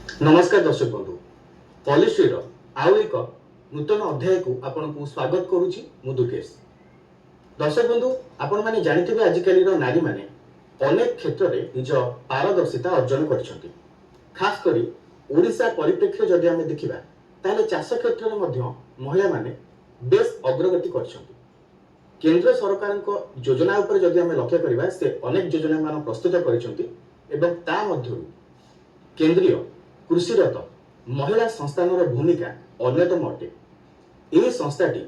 नमस्कार दर्शक बंधु पॉलिसी आउ एक नूतन अध्याय को आपण को स्वागत करुछि मु दुर्गेश। दर्शक बंधु आपण माने जानिथिबे आजिकाली नारी माने अनेक क्षेत्र में निज पारदर्शिता अर्जन करछंती। खास करी ओडिशा परिप्रेक्ष्य जदि आमे देखिबा ताले चाष क्षेत्र में मध्य महिला माने बेस अग्रगति करछंती। केंद्र सरकार योजना उपर जदि आमे लक्ष्य करिबा से अनेक योजना मान प्रस्तुत करछंती एवं ता मध्यरु केंद्रीय कृषिरत महिला संस्थान भूमिका अन्यतम अटे। यह संस्थाटी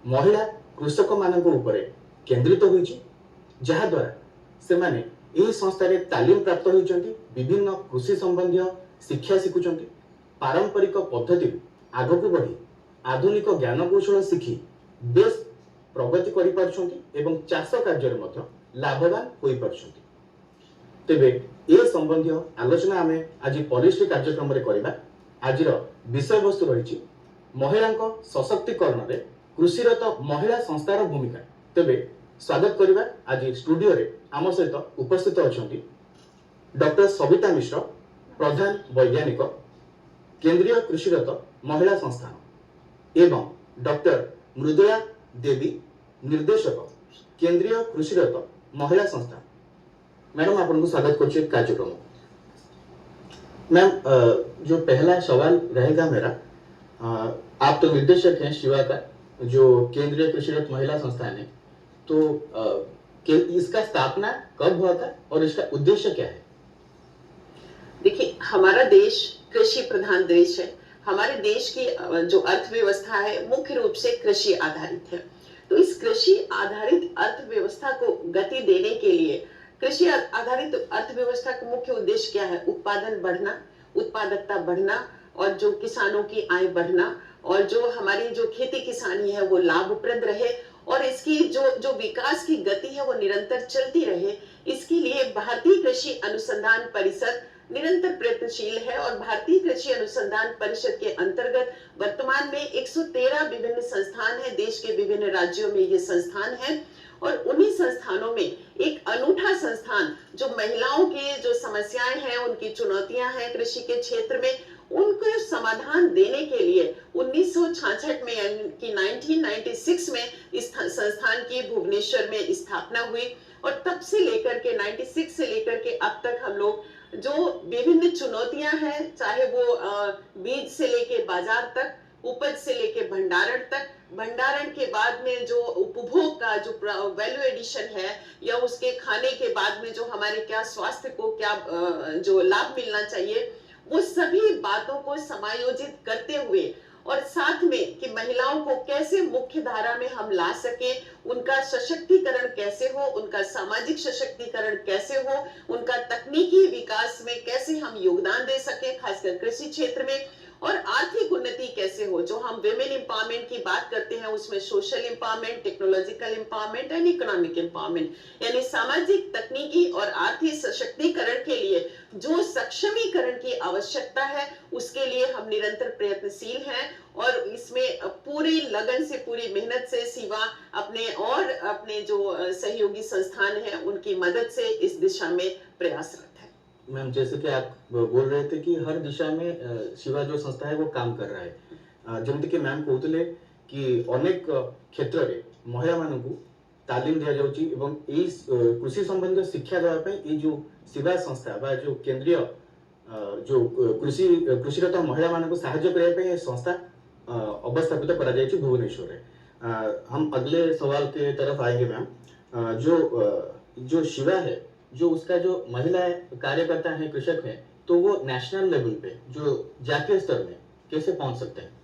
महिला कृषक मान केंद्रित होइछि, जहा द्वारा से माने यह संस्था रे तालीम प्राप्त होइछंती, विभिन्न कृषि संबंधी शिक्षा शिखुछंती, पारंपरिक पद्धति आगकु बढ़ी आधुनिक ज्ञान कौशल शिखी बेस प्रगति करि पारछंती एवं चाष कार्य रे मध्य लाभवान होई पारछंती। तेबे ए संबंधी आलोचना आमे आज पॉलिसी कार्यक्रम रे करिबा। आजिर विषय वस्तु रही महिला सशक्तिकरण रे कृषिरत महिला संस्थार भूमिका। तेबे स्वागत करिबा आज स्टूडियो रे आम सहित उपस्थित अछंती डॉक्टर सविता मिश्र, प्रधान वैज्ञानिक, केंद्रीय कृषिरत महिला संस्थान, एवं डॉक्टर मृदुला देवी, निर्देशक, केंद्रीय कृषिरत महिला संस्थान। मैडम आपन को स्वागत करछे कार्यक्रम। मैम, जो पहला सवाल रहेगा मेरा, आप तो निर्देशक हैं शिवा का, जो केंद्रीय कृषिरत महिला संस्थान है, तो इसका स्थापना कब हुआ था और इसका उद्देश्य क्या है? देखिए, हमारा देश कृषि प्रधान देश है। हमारे देश की जो अर्थव्यवस्था है मुख्य रूप से कृषि आधारित है। तो इस कृषि आधारित अर्थव्यवस्था को गति देने के लिए कृषि आधारित अर्थव्यवस्था का मुख्य उद्देश्य क्या है? उत्पादन बढ़ना, उत्पादकता बढ़ना और जो किसानों की आय बढ़ना और जो हमारी जो खेती किसानी है वो लाभप्रद रहे और इसकी जो विकास की गति है वो निरंतर चलती रहे। इसके लिए भारतीय कृषि अनुसंधान परिषद निरंतर प्रयत्नशील है और भारतीय कृषि अनुसंधान परिषद के अंतर्गत वर्तमान में 113 विभिन्न संस्थान हैं। देश के विभिन्न राज्यों में ये संस्थान हैं और उन्हीं संस्थानों में एक अनूठा संस्थान जो महिलाओं की जो समस्याएं हैं, उनकी चुनौतियां हैं कृषि के क्षेत्र में, उनको समाधान देने के लिए 1966 में यानी 1996 में इस संस्थान की भुवनेश्वर में स्थापना हुई और तब से लेकर के 96 से लेकर के अब तक हम लोग जो विभिन्न चुनौतियां हैं, चाहे वो बीज से लेके बाजार तक, उपज से लेके भंडारण तक, भंडारण के बाद में जो उपभोग का जो वैल्यू एडिशन है या उसके खाने के बाद में जो हमारे क्या स्वास्थ्य को क्या जो लाभ मिलना चाहिए, वो सभी बातों को समायोजित करते हुए और साथ में कि महिलाओं को कैसे मुख्य धारा में हम ला सके, उनका सशक्तिकरण कैसे हो, उनका सामाजिक सशक्तिकरण कैसे हो, उनका तकनीकी विकास में कैसे हम योगदान दे सके, खासकर कृषि क्षेत्र में, और आर्थिक उन्नति कैसे हो। जो हम विमेन एम्पावरमेंट की बात करते हैं उसमें social empowerment, technological empowerment and economic empowerment, यानी सामाजिक, तकनीकी और आर्थिक सशक्तिकरण के लिए जो सक्षमीकरण की आवश्यकता है उसके लिए हम निरंतर प्रयत्नशील हैं और इसमें पूरी लगन से, पूरी मेहनत से शिवा अपने जो सहयोगी संस्थान हैं उनकी मदद से इस दिशा में प्रयासरत है। मैम, जैसे कि आप बोल रहे थे कि हर दिशा में शिवा जो संस्था है वो काम कर रहा है, जमती कि मैम कहते कि अनेक क्षेत्र में महिला मानू तालीम दिया जाउची एवं कृषि संबंधी शिक्षा देवाई ये जो शिवा संस्था बा जो केंद्रीय जो कृषिरत महिला मानू साहाय्य करने संस्था अवस्थापित करा जायछि भुवनेश्वर में। हम अगले सवाल के तरफ आएंगे मैम। जो शिवा है, जो उसका जो महिला कार्यकर्ता है, कृषक है, तो वो नेशनल लेवल पे जो जातीय स्तर में कैसे पहुंच सकते हैं?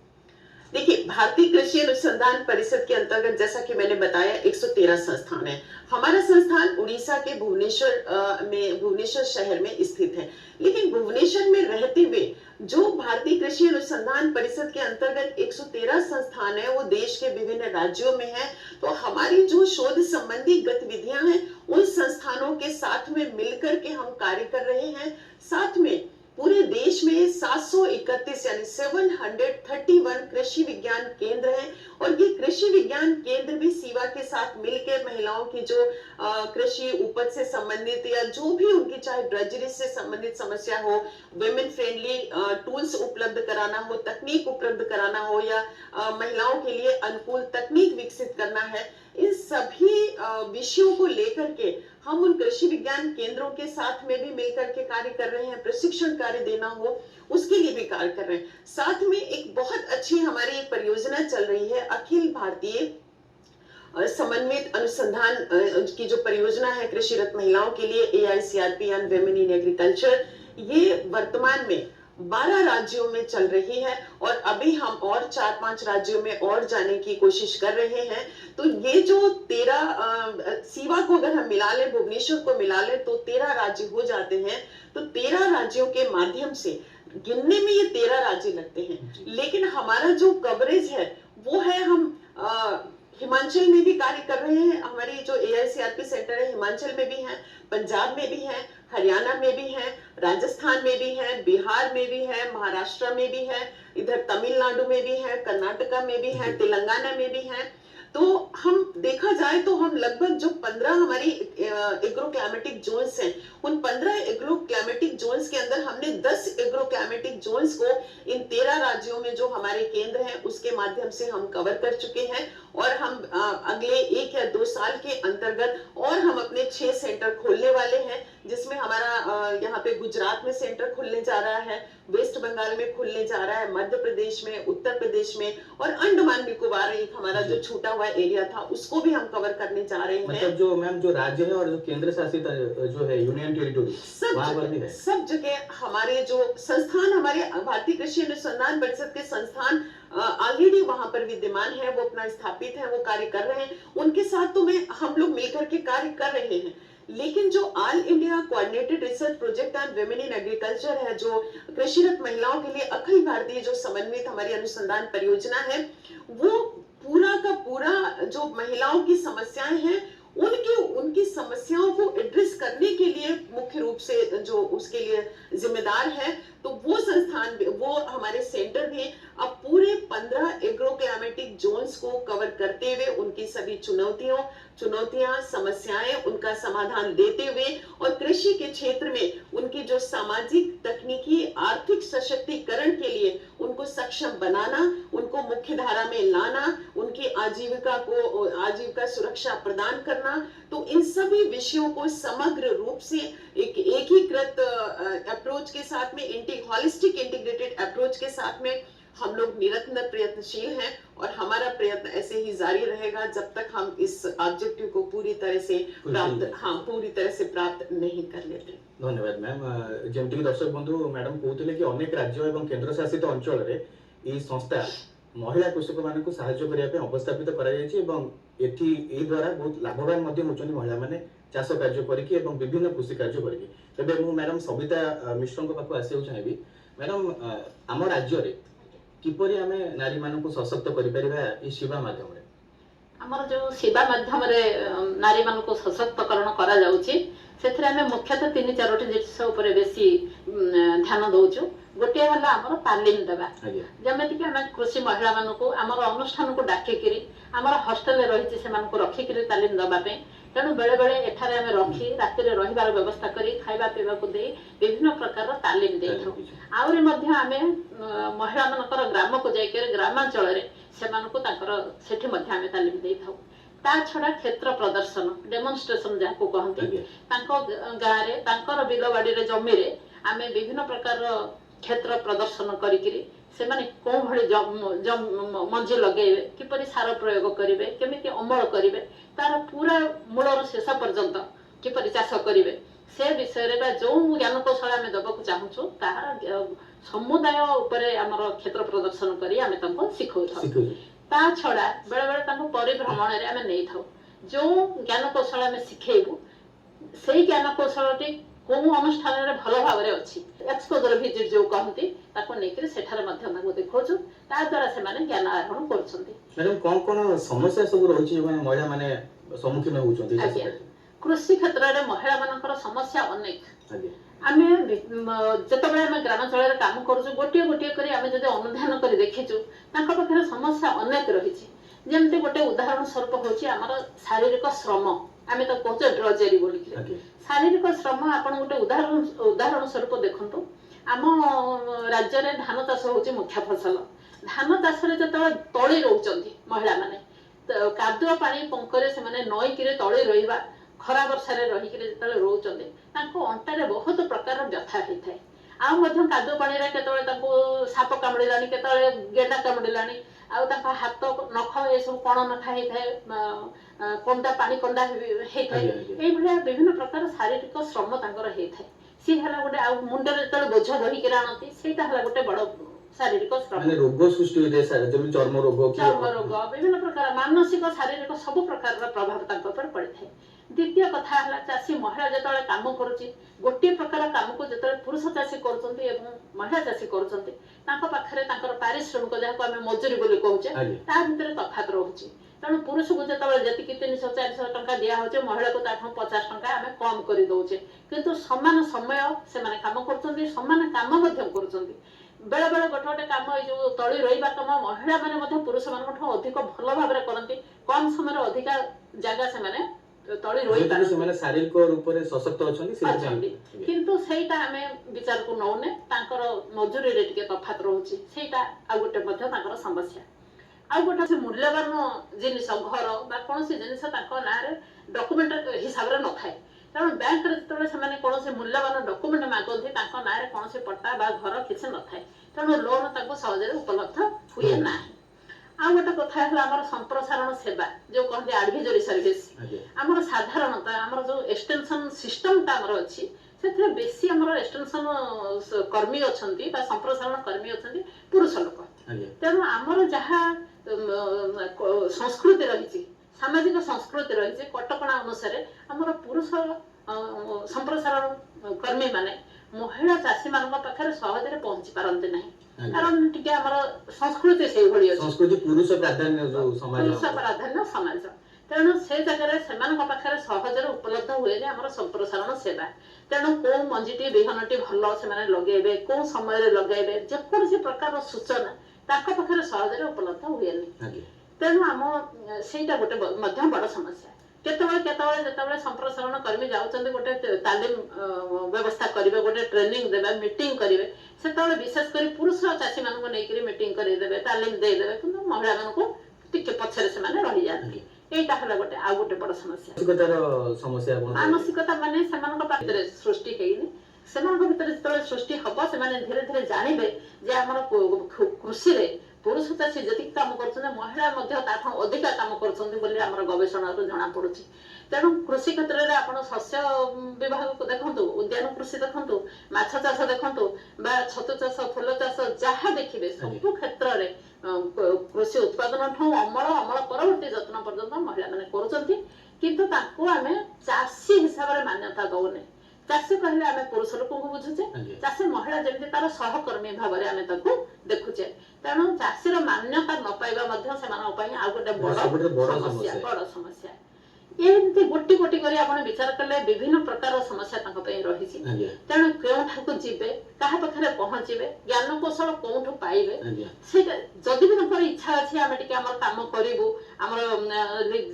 देखिए, भारतीय कृषि अनुसंधान परिषद के अंतर्गत जैसा कि मैंने बताया 113 संस्थान है। हमारा संस्थान उड़ीसा के भुवनेश्वर शहर में स्थित है, लेकिन भुवनेश्वर में रहते हुए जो भारतीय कृषि अनुसंधान परिषद के अंतर्गत 113 संस्थान है वो देश के विभिन्न राज्यों में है। तो हमारी जो शोध संबंधी गतिविधियां हैं उन संस्थानों के साथ में मिलकर के हम कार्य कर रहे हैं। साथ में पूरे देश में 731 यानी 731 कृषि विज्ञान केंद्र हैं और ये कृषि विज्ञान केंद्र भी सीवा के साथ मिलकर महिलाओं की जो कृषि उपज से संबंधित या जो भी उनकी चाहे ड्रजरी से संबंधित समस्या हो, वुमेन फ्रेंडली टूल्स उपलब्ध कराना हो, तकनीक उपलब्ध कराना हो या महिलाओं के लिए अनुकूल तकनीक विकसित करना है, इन सभी विषयों को लेकर के हम उन कृषि विज्ञान केंद्रों के साथ में भी मिलकर के कार्य कर रहे हैं। प्रशिक्षण कार्य देना हो उसके लिए भी कार्य कर रहे हैं। साथ में एक बहुत अच्छी हमारी परियोजना चल रही है, अखिल भारतीय समन्वित अनुसंधान की जो परियोजना है कृषि रत महिलाओं के लिए, AICRP and women in agriculture, ये वर्तमान में 12 राज्यों में चल रही है और अभी हम और 4-5 राज्यों में और जाने की कोशिश कर रहे हैं। तो ये जो 13 सीवा को अगर हम मिला लें, भुवनेश्वर को मिला लें तो 13 राज्य हो जाते हैं। तो 13 राज्यों के माध्यम से गिनने में ये 13 राज्य लगते हैं, लेकिन हमारा जो कवरेज है वो है, हम हिमाचल में भी कार्य कर रहे हैं। हमारी जो AICRP सेंटर है हिमाचल में भी है, पंजाब में भी है, हरियाणा में भी है, राजस्थान में भी है, बिहार में भी है, महाराष्ट्र में भी है, इधर तमिलनाडु में भी है, कर्नाटका में भी है, तेलंगाना में भी है। तो हम देखा जाए तो हम लगभग जो 15 हमारी एग्रो क्लाइमेटिक जोन्स हैं, उन 15 एग्रो क्लाइमेटिक जोन्स के अंदर हमने 10 एग्रो क्लाइमेटिक जोन्स को इन 13 राज्यों में जो हमारे केंद्र हैं उसके माध्यम से हम कवर कर चुके हैं और हम अगले 1 या 2 साल के अंतर्गत और हम अपने 6 सेंटर खोलने वाले हैं, जिसमें हमारा यहाँ पे गुजरात में सेंटर खुलने जा रहा है, वेस्ट बंगाल में खुलने जा रहा है, मध्य प्रदेश में, उत्तर प्रदेश में और अंडमान निकोबार एक हमारा जो छूटा हुआ एरिया था उसको भी हम कवर करने जा रहे हैं। मतलब जो मैम जो राज्य है और जो केंद्र शासित जो है यूनियन टेरिटोरी सब जगह हमारे जो संस्थान, हमारे भारतीय कृषि अनुसंधान परिषद के संस्थान ऑलरेडी वहां पर विद्यमान है, वो अपना स्थापित है, वो कार्य कर रहे हैं, उनके साथ तो हम लोग मिलकर के कार्य कर रहे हैं। लेकिन जो all India coordinated research project and women in agriculture है, जो कृषिरत महिलाओं के लिए अखिल भारतीय जो समन्वित हमारी अनुसंधान परियोजना है, वो पूरा का पूरा जो महिलाओं की समस्याएं हैं उनकी समस्याओं को एड्रेस करने के लिए मुख्य रूप से जो उसके लिए जिम्मेदार है, तो वो संस्थान, वो हमारे सेंटर भी अब पूरे 15 एग्रो क्लाइमेटिक जोन्स को कवर करते हुए उनकी सभी चुनौतियां, समस्याएं, उनका समाधान देते हुए और कृषि के क्षेत्र में उनकी जो सामाजिक, तकनीकी, आर्थिक सशक्तिकरण के लिए उनको सक्षम बनाना, उनको मुख्य धारा में लाना, उनकी आजीविका सुरक्षा प्रदान करना, तो इन सभी विषयों को समग्र रूप से एक एकीकृत अप्रोच के साथ में, हॉलिस्टिक इंटीग्रेटेड अप्रोच के साथ में हम लोग निरंतर प्रयत्नशील हैं और हमारा प्रयत्न ऐसे ही जारी रहेगा जब तक हम इस ऑब्जेक्टिव को पूरी तरह से प्राप्त नहीं कर लेते। धन्यवाद मैम। जेमती दर्शक बंधु मैडम कहते कि अनेक राज्य एवं केंद्र शासित अंचल में संस्था महिला कृषक मान साहाय्य करने अवस्थापित द्वारा बहुत लाभवान होती महिला मैंने चाष कार्य करके विभिन्न कृषि कार्य करके। तेज मुझे मैडम सविता मिश्र पाक आसो चाहिए। मैडम आम राज्य किपरि आमे नारी मानक सशक्त करि सेवा माध्यम रे हमर जो सेवा माध्यम रे नारी मानक सशक्तकरण करा जाउची, सेथरे आमे मुख्यतः 3-4टी जिनिस ऊपर बेसी ध्यान दउछु। गोटे हला हमर तालीम देबा, जमेति कि आमे कृषि महिला मानक हमर अनुष्ठान को डाके करी हमर हॉस्टल रे रहिछि से मानक रखि करी तालीम दबा पे। तेणु बेले बेले एठारे आमे रखी राति रे रहिबार व्यवस्था करी खाइबा पीबा को दे विभिन्न प्रकार तालीम दे थाउ। आउरी मध्य आमे महिला मानकर ग्राम को जाय के ग्रामांचल रे से मानक ताकर सेठी मध्य आमे तालीम दे थाउ। ता छडा क्षेत्र प्रदर्शन डेमोन्स्ट्रेशन जाको कहंती, तांको गाँ रे तांकर बिलवाडी रे जमी रे आमे विभिन्न प्रकार क्षेत्र प्रदर्शन करिकिरी से माने कोन भଳି मंजी लगेबे, किपरि सार प्रयोग करिवे, केमिति अमल करिवे, तार पूरा मूलर शेष पर्यंत किपरि चाष करिवे से विषय रे जो ज्ञान कौशल आमे दबक चाहूछु तार समुदाय उपरे हमर क्षेत्र प्रदर्शन करी आमे तंको सिखौथौ। ता छडा बेले बेले तंको परिभ्रमण रे आमे नै थाउ। जो ज्ञान कौशल आमे सिखेबु सेही ज्ञान कौशलटी को अनुष्ठान रे भलो भाव रे अछि, एक्सपोजर विजिट जो कहंती ताको नेकरी सेठारे माध्यम ताको देखौछु, ता द्वारा से माने ज्ञान आरोहण करछंती। मैडम कोन समस्या सब रहउछि जे महिला माने सम्मुखीन होउछंती? कृषि क्षेत्र रे महिला मानकर समस्या अनेक। आमे जेतबेले आमे ग्रामांचल काम करूछु गोटे गोटे करी आमे जदि अनुधान करी देखिछु तांका पाखरे समस्या अनेक रहिछि जेमते गोटे उदाहरण स्वरूप होछि हमर शारीरिक श्रम आमे तो कहछे ड्रजेरी बोली शारीरिक श्रम आपण गोटे उदाहरण स्वरूप देखंतु आम राज्य रे धान चाष होछि मुख्य फसल धान चाष रे जतबे तळी रहउचंती महिला माने कादुआ पानी पंकरे से माने नई किरे तळी रहिबा खरा वर्षा रे रही किरे जतबे रहउचंती तांको अंटा रे बहुत प्रकार व्यथा हेथाय आ मध्य कादुआ पानी रे केतबे तांको साप कामड़िलानी केतबे गेंडा कामड़िलानी आ तांका हाथ नख ए सब कोण नखा हेथाय कोंडा पानी कोंडा हेथाय ए भलिया विभिन्न प्रकार शारीरिक श्रम तांकर हेथाय सी हला गोटे आ मुंडे जतबे बोझ धरि के आनती सेटा हला गोटे बड़ शारीरिक श्रम माने रोग सृष्टि होते सारे जमी चर्म रोग विभिन्न प्रकार मानसिक शारीरिक सब प्रकार प्रभाव तांको पर पड़िଥାଏ द्वितीय कथा हला चासी महिला जतबे काम करूची गोटे प्रकार काम को जतबे पुरुष चासी करचंती एवं महिला चासी करचंती तांको पाखरे तांकर पारिश्रमिक जाको आमे मजूरी बोली कहूचे ता भितर तफात रहउची तेणु पुरुष को जतबे जतिकि 300-400 टंका दिया होचे महिला को ताठो 50 टंका आमे कम करी दउचे किंतु समान समय से माने काम करचंती समान काम मध्यम करचंती बेले बेले गोटे गोटे काम जो तली रही कम महिला माने मध्य पुरुष मान अधिक भल भाव करती कम समय अधिक जगह से तली रही शारीरिक रूप से सशक्त अछंती किंतु सेटा आमे विचार को नौने तांकर मजूरी रे टिके तफात रहउची सेटा आ गोटे मध्य तांकर समस्या आ गोटे से मूल्यवान जिनिस घर बा कोनसी जिनिस तांको ना रे डॉक्यूमेंट हिसाब रे न थाए कारण बैंक रे जतबे से माने कोनसे मूल्यवान डॉक्यूमेंट मागंती तांको ना रे कोनसे पट्टा बा घर किछ न थाए तेणु लोन तांको सहज रे उपलब्ध हुए ना आ गोटे कथा है हमर संप्रसारण सेवा जो कहते एडवाइजरी सर्विस हमर साधारणतः हमर जो एक्सटेंशन सिस्टम ता हमर अछि सेथे बेसी हमर एक्सटेंशन कर्मी अछंती बा संप्रसारण कर्मी अछंती पुरुष लोक तेणु हमर जहा संस्कृति रहिछि सामाजिक संस्कृति रहिछि कटकणा अनुसार हमर पुरुष संप्रसारण कर्मी माने महिला चाषी मान पाखे सहज रे पहुंची पारंते नहीं कारण टिके हमर संस्कृति से भली अछि संस्कृति पुरुष प्राधान्य जो समाज पुरुष प्राधान्य समाज तेणु से जगह सेमान पाखे सहज रे उपलब्ध हुए जे हमर संप्रसारण सेवा तेणु को मंजीटी बिहनटी भल से माने लगेबे को समय रे लगेबे जे कोनसी प्रकार सूचना ताका पाखे सहज रे उपलब्ध हुए नहीं तेणु हम सेटा गोटे मध्यम बड़ समस्या केतबे जतबे संप्रसारण कर्मी जाउचंदी गोटे तालीम व्यवस्था करिवे गोटे ट्रेनिंग देबे मीटिंग करिवे सेतबे विशेष करी पुरुष चासी मान को नै करी मीटिंग करि देबे तालीम दे देबे किंतु महिला मान को टिके पछरे से माने रहि जाती एटा हला गोटे आ गोटे बड़ समस्या मानसिकता माने समान को पाखरे सृष्टि हेइनी समान को भीतर जतबे सृष्टि हबो से माने धीरे धीरे जानिबे जे हमर कृषि रे पुरुष चाषी जति काम कर महिला अधिक काम कर गवेषणा जना पड़ी तेणु कृषि क्षेत्र में आप शस्य विभाग को देखु उद्यान कृषि देखु माछ चाष देखु छतु चाष फूल चाष जहाँ देखिए सब क्षेत्र में कृषि उत्पादन ठू अमल परवर्ती जत्न पर्यंत महिला मैंने करें चाषी हिसाब से मान्यता दौने चाषी कहले आमे पुरुष लोक को बुझुचे चाषी महिला जेमति तार सहकर्मी भाव रे आमे ताको देखुचे तेणु चाषीर मान्यता न पाइबा मध्य सेमान पई आ गोटे बड़ समस्या एमती गोटी गोटी करी आपण विचार कले विभिन्न प्रकार समस्या तांको पई रहिछि तेणु केउ ठाकु जिबे काहा पखरे पहुंचीबे ज्ञान कौशल कोठु पाइबे सेटा जदि भी नकर इच्छा अछि आमे टिके हमर काम करिवु हमर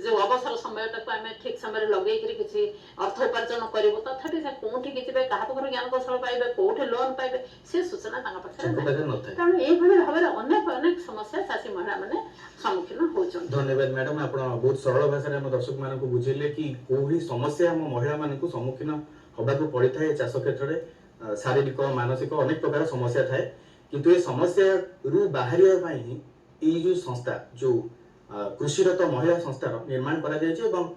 जो अवसर समय तक आमे ठीक समय लगे करी किछि अर्थ उपार्जन करिवु तथापि से कोठी किछबे काहा पखरे ज्ञान कौशल पाइबे कोठे लोन पाइबे से सूचना तांका पखरे तेणु एई भली भाबरे अनेक समस्या चाषी महिला माने सम्मुखीन होछन। धन्यवाद मैडम आपण बहुत सरल भाषा रे हम दर्शक मान को बुझेले कि कोही समस्या हम महिला मान को सम्मुखीन होबा को पड़ी थाए चाष क्षेत्र रे शारीरिक मानसिक अनेक प्रकार समस्या थाए किंतु ये समस्या रु बाहरिया पई ही जो संस्था जो कृषिरत महिला संस्था निर्माण करा जाय छै एवं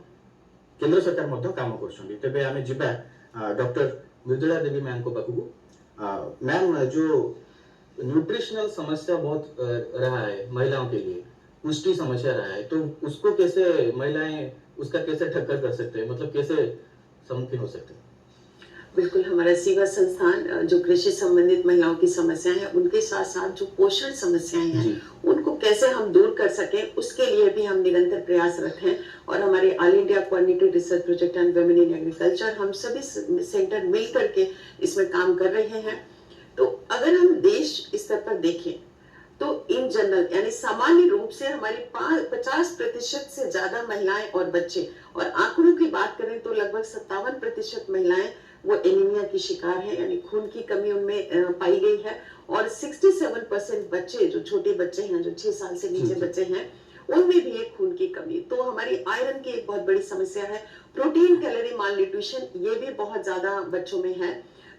केंद्र सरकार मध्ये काम करछन तबे आमे जिबा डॉक्टर मृदुला देवी मैम को पाखु मैम जो न्यूट्रिशनल समस्या बहुत रहा है महिलाओं के लिए पुष्टि समस्या रहा है तो उसको कैसे महिलाएं उसका कैसे ठक्कर कर सकते हैं मतलब कैसे सम्मुखीन हो सकते हैं? बिल्कुल हमारा सेवा संस्थान जो कृषि संबंधित महिलाओं की समस्याएं हैं उनके साथ साथ जो पोषण समस्याएं हैं उनको कैसे हम दूर कर सके, उसके लिए भी हम निरंतर प्रयासरत हैं। और हमारे all India coordinated research project and women in agriculture, हम सभी सेंटर मिल करके इसमें काम कर रहे हैं। तो अगर हम देश स्तर पर देखें तो इन जनरल यानी सामान्य रूप से हमारी 50% से ज्यादा महिलाएं और बच्चे, और आंकड़ों की बात करें तो लगभग 57% महिलाएं वो एनीमिया की शिकार है, यानी खून की कमी उनमें पाई गई है। और 67% बच्चे, जो छोटे बच्चे हैं, जो 6 साल से नीचे बच्चे हैं, उनमें भी एक खून की कमी। तो हमारी आयरन की एक बहुत बड़ी समस्या है। प्रोटीन कैलोरी माल न्यूट्रिशन ये भी बहुत ज्यादा बच्चों में है।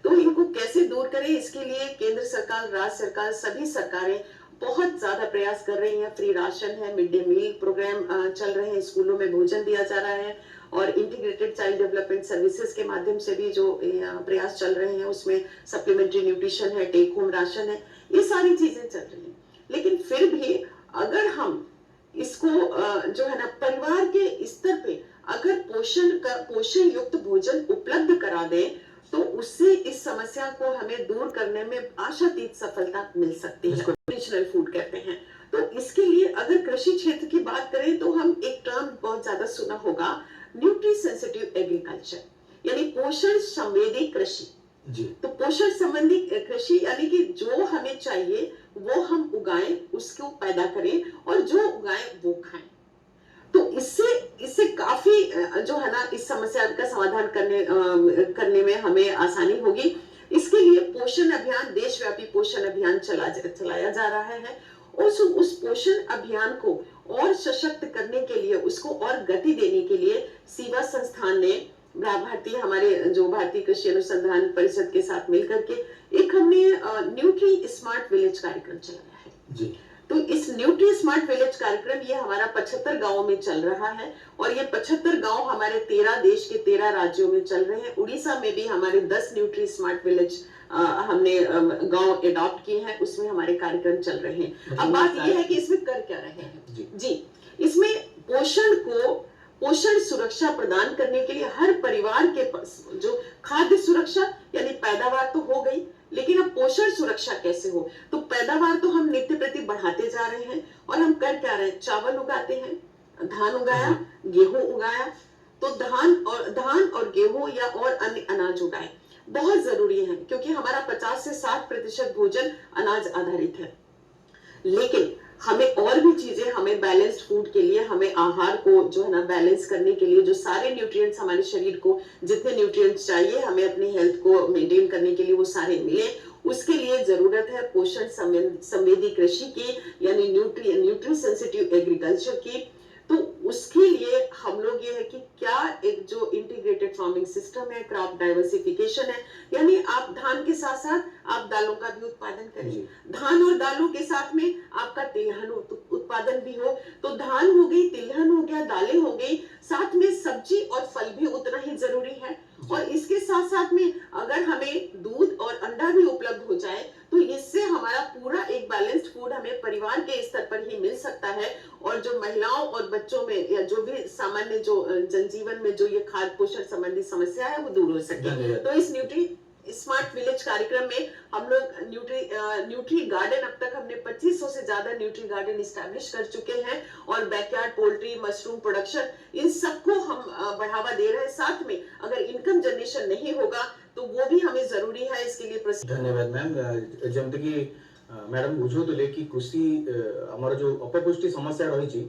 तो इनको कैसे दूर करें, इसके लिए केंद्र सरकार, राज्य सरकार, सभी सरकारें बहुत ज्यादा प्रयास कर रही हैं। फ्री राशन है, मिड डे मील प्रोग्राम चल रहे हैं, स्कूलों में भोजन दिया जा रहा है, और इंटीग्रेटेड चाइल्ड डेवलपमेंट सर्विसेज के माध्यम से भी जो प्रयास चल रहे हैं उसमें सप्लीमेंट्री न्यूट्रिशन है, टेक होम राशन है, ये सारी चीजें चल रही हैं। लेकिन फिर भी अगर हम इसको जो है ना परिवार के स्तर पे अगर पोषण युक्त भोजन उपलब्ध करा दें तो उससे इस समस्या को हमें दूर करने में आशातीत सफलता मिल सकती है। न्यूट्रिशनल फूड कहते हैं। तो इसके लिए अगर कृषि क्षेत्र की बात करें तो हम एक टर्म बहुत ज्यादा सुना होगा, न्यूट्री सेंसिटिव एग्रीकल्चर, यानी पोषण संवेदी कृषि। जी। तो पोषण संबंधी कृषि यानी कि जो हमें चाहिए वो हम उगाएं, उसको पैदा करें, और जो उगाएं वो खाएं। तो इससे काफी जो है ना इस समस्या का समाधान करने में हमें आसानी होगी। इसके लिए पोषण अभियान, देशव्यापी पोषण अभियान चलाया जा रहा है। उस पोषण अभियान को और सशक्त करने के लिए, उसको और गति देने के लिए सीवा संस्थान ने भारतीय कृषि अनुसंधान परिषद के साथ मिलकर के एक हमने न्यूट्री स्मार्ट विलेज कार्यक्रम चलाया है। जी। तो इस न्यूट्री स्मार्ट विलेज कार्यक्रम ये हमारा 75 गांवों में चल रहा है, और ये 75 गांव हमारे 13 देश के 13 राज्यों में चल रहे हैं। उड़ीसा में भी हमारे 10 न्यूट्री स्मार्ट विलेज हमने गांव एडॉप्ट किए हैं, उसमें हमारे कार्यक्रम चल रहे हैं। अब बात ये है कि इसमें कर क्या रहे हैं। जी, इसमें पोषण सुरक्षा प्रदान करने के लिए हर परिवार के पास जो खाद्य सुरक्षा यानी पैदावार तो हो गई, लेकिन अब पोषण सुरक्षा कैसे हो। तो पैदावार तो हम नित्य प्रति बढ़ाते जा रहे हैं, और हम कर क्या रहे हैं, चावल उगाते हैं, धान उगाया, गेहूं उगाया। तो धान और गेहूं या और अन्य अनाज उगाए बहुत जरूरी है, क्योंकि हमारा 50 से 60% भोजन अनाज आधारित है। लेकिन हमें और भी चीजें, हमें बैलेंस्ड फूड के लिए, हमें आहार को जो है ना बैलेंस करने के लिए, जो सारे न्यूट्रिएंट्स हमारे शरीर को, जितने न्यूट्रिएंट्स चाहिए हमें अपनी हेल्थ को मेंटेन करने के लिए, वो सारे मिले। उसके लिए जरूरत है पोषण संवेदी कृषि की, यानी न्यूट्री सेंसिटिव एग्रीकल्चर की। तो उसके लिए हम लोग ये है कि क्या एक जो इंटीग्रेटेड फार्मिंग सिस्टम है, क्रॉप डाइवर्सिफिकेशन है, यानी आप धान के साथ साथ आप दालों का भी उत्पादन करें, धान और दालों के साथ में आपका तिलहन उत्पादन भी हो। तो धान हो गई, तिलहन हो गया, दालें हो गई, साथ में सब्जी और फल भी उतना ही जरूरी है। और इसके साथ साथ में अगर हमें दूध और अंडा भी उपलब्ध हो जाए तो इससे हमारा पूरा एक बैलेंस्ड फूड हमें परिवार के स्तर पर ही मिल सकता है, और जो महिलाओं और बच्चों में या जो भी सामान्य जो जनजीवन में जो ये खाद्य पोषण संबंधी समस्या है वो दूर हो सके। तो इस न्यूट्री स्मार्ट विलेज कार्यक्रम में हम लोग न्यूट्री गार्डन, अब तक हमने 2500 से ज्यादा न्यूट्री गार्डन इस्टेब्लिश कर चुके हैं, और बैकयार्ड पोल्ट्री, मशरूम प्रोडक्शन, इन सबको हम बढ़ावा दे रहे हैं। साथ में अगर इनकम जनरेशन नहीं होगा तो वो भी हमें जरूरी है। इसके लिए धन्यवाद मैम। जमती कि मैडम बुझौले कि कृषि आमर जो अपपुष्टि समस्या रही,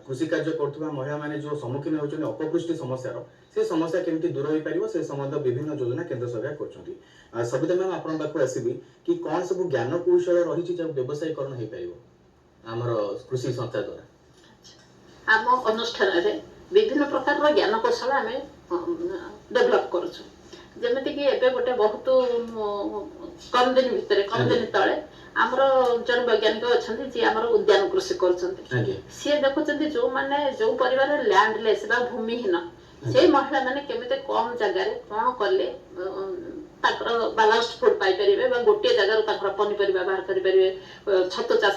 कृषि कार्य कर महिला माने जो सम्मुखीन होती अपपुष्टि समस्या, से समस्या केमती दूर हो पार से संबंध विभिन्न योजना केंद्र सरकार कर। सबिता मैम आप पाखु आसबि कि कौन सब ज्ञान कौशल रही जो व्यवसायीकरण हो पार आमर कृषि संस्था द्वारा। आम अनुष्ठान विभिन्न प्रकार ज्ञान कौशल आम डेभलप कर, जमीक गोटे बहुत कम दिन भितर कम दिन तले आमर जन वैज्ञानिक अच्छा जी आम उद्यान कृषि कर सी देखुं जो मैंने जो परिवार लैंडलेस भूमिहीन से महिला मैंने केमिते कम जगह कौन कले बैलेंस्ड फूड पाई गोटे जगार पनीपरिया बाहर करें, छतु चाष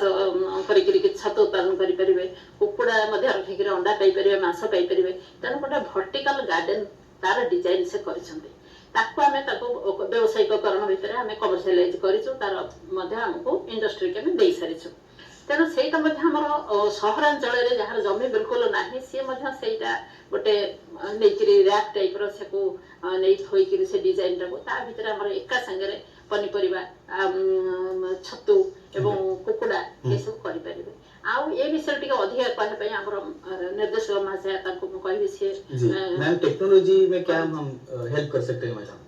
छतु उत्पादन करेंगे, कुकुड़ा रखिक अंडा पाई, मांस पाई, तेणु गोटे वर्टिकल गार्डन तार डिजाइन से कर व्यवसायिकरण भितर आम कमर्शियलाइज करूँ, तार आमको इंडस्ट्री के दे सारी। तेणु ସେଇଟା ମଧ୍ୟ ଆମର ସହରାଞ୍ଚଳରେ ଯାହାର ଜମି ବିଲକୁଲ ନାହିଁ ସିଏ ମଧ୍ୟ ସେଇଟା ଗୋଟେ ନେଇକିରି ର୍ୟାକ୍ ଟାଇପ୍ର ସେକୁ ନେଇ ଥୋଇକିରି ସେ ଡିଜାଇନଟାକୁ ତା ଭିତରେ ଆମର ଏକା ସାଙ୍ଗରେ ପନିପରିବା ଛତୁ ଏବଂ କୁକୁଡ଼ା ଏସବୁ କରିପାରିବେ। ଆଉ ଏ ବିଷୟରେ ଟିକେ ଅଧିକା କହିବା ପାଇଁ ଆମର ନିର୍ଦ୍ଦେଶକ ମହାଶୟ ତାଙ୍କୁ ମୁଁ କହିବି ସିଏ मैम टेक्नोलॉजी में क्या हम हेल्प कर सकते हैं मैडम?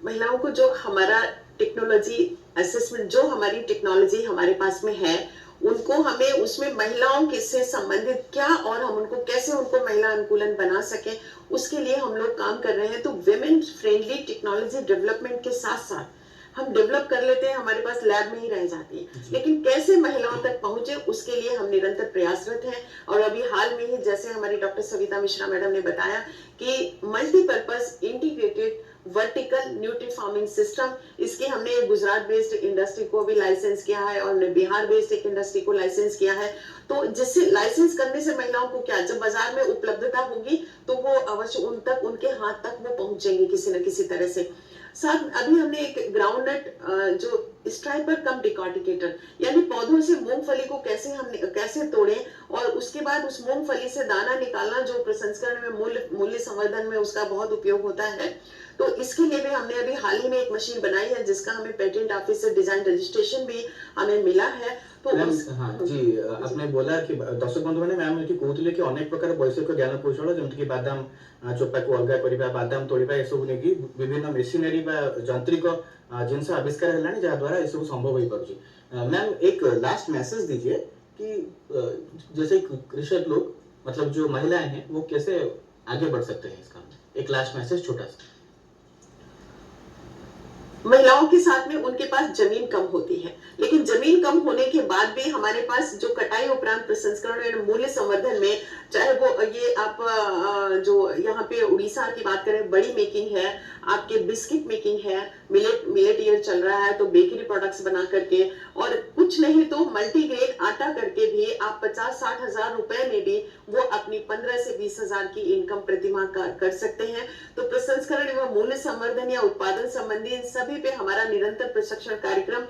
महिलाओं को जो हमारा टेक्नोलॉजी असेसमेंट जो हमारी टेक्नोलॉजी हमारे पास में है उनको हमें उसमें महिलाओं के से संबंधित क्या और हम उनको कैसे उनको महिला अनुकूलन बना सके उसके लिए हम लोग काम कर रहे हैं। तो विमेन फ्रेंडली टेक्नोलॉजी डेवलपमेंट के साथ साथ हम डेवलप कर लेते हैं, हमारे पास लैब में ही रह जाती है, लेकिन कैसे महिलाओं तक पहुंचे उसके लिए हम निरंतर प्रयासरत हैं। और अभी हाल में ही जैसे हमारी डॉक्टर सविता मिश्रा मैडम ने बताया कि multipurpose integrated vertical nutri farming system, इसके हमने एक गुजरात बेस्ड इंडस्ट्री को भी लाइसेंस किया है और बिहार बेस्ड एक इंडस्ट्री को लाइसेंस किया है। तो जिससे लाइसेंस करने से महिलाओं को क्या, जब बाजार में उपलब्धता होगी तो वो अवश्य उन तक, उनके हाथ तक वो पहुंचेंगे किसी न किसी तरह से। साथ अभी हमने एक ग्राउंड नट जो स्ट्राइपर कम डिकॉर्टिकेटर यानी पौधों से मूंगफली को कैसे तोड़ें और उसके बाद उस मूंगफली से दाना निकालना जो प्रसंस्करण में मूल्य संवर्धन में उसका बहुत उपयोग होता है। तो इसके लिए भी हमने अभी हाल ही में एक मशीन बनाई है जिसका हमें पेटेंट ऑफिस से डिजाइन रजिस्ट्रेशन भी हमें मिला है। तो हाँ जी आपने बोला कि दर्शक बंधु मैंने मैम ये कहते कि अनेक प्रकार वैषयिक ज्ञान कौशल जमीक बादाम चोपा को अलग करवा बादाम तोड़वा यू नहीं विभिन्न मेसिनरी यांत्रिक जिनस आविष्कार है जहाद्वारा यह संभव हो पार। मैम एक लास्ट मैसेज दीजिए कि जैसे कृषक लोग मतलब जो महिलाएं हैं वो कैसे आगे बढ़ सकते हैं इस काम में, एक लास्ट मैसेज छोटा सा। महिलाओं के साथ में उनके पास जमीन कम होती है, लेकिन जमीन कम होने के बाद भी हमारे पास जो कटाई उपरांत प्रसंस्करण और मूल्य संवर्धन में, चाहे वो ये आप जो यहाँ पे उड़ीसा की बात करें बड़ी मेकिंग है, आपके बिस्किट मेकिंग है, मिलेट ईयर चल रहा है तो बेकरी प्रोडक्ट्स बना करके, और कुछ नहीं तो मल्टीग्रेन आटा करके भी आप 50-60 हजार रुपए में भी वो अपनी 15 से 20 हजार की इनकम प्रतिमाह कर सकते हैं। तो प्रसंस्करण एवं मूल्य संवर्धन या उत्पादन संबंधी सभी पे हमारा निरंतर प्रशिक्षण कार्यक्रम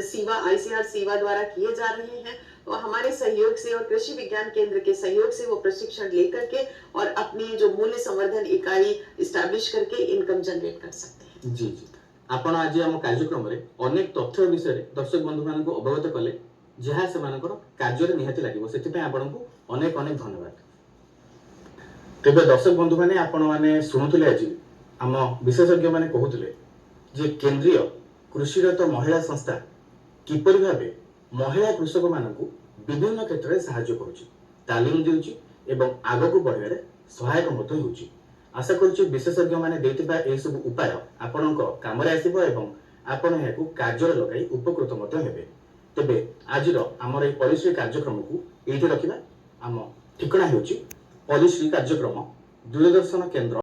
सीवा आईसीआर सीवा द्वारा किए जा रहे हैं। तो हमारे सहयोग से और कृषि विज्ञान केंद्र के सहयोग से वो प्रशिक्षण लेकर के और अपनी जो मूल्य संवर्धन इकाई स्टैब्लिश करके इनकम जनरेट कर सकते हैं। जी जी आपण आज आम कार्यक्रम रे अनेक तथ्य विषय दर्शक बंधु मान अवगत कले जहाँ से कार्य निहाती लगे से आपको अनेक अनेक धन्यवाद। तेज दर्शक बंधु मैंने आपण मैंने शुणुले आज आम विशेषज्ञ मैंने कहते जे केंद्रीय कृषिरत महिला संस्था किपरि भाबे महिला कृषक मानक विभिन्न क्षेत्र में साहाय्य करुच्ची, तालीम देउची एवं आगक बढ़ारे सहायक मध्य होउची। आशा करुच्ची विशेषज्ञ माने देथिबा एई सब उपाय आपनक कामरे आसीबो एवं आपण एहाकु कार्य लगाई उपकृत मध्य हेबे। तेबे आजिर आमर एई पॉलिसी कार्यक्रम को एइठी रखिबा। आम ठिकना हेउची पॉलिसी कार्यक्रम दूरदर्शन केंद्र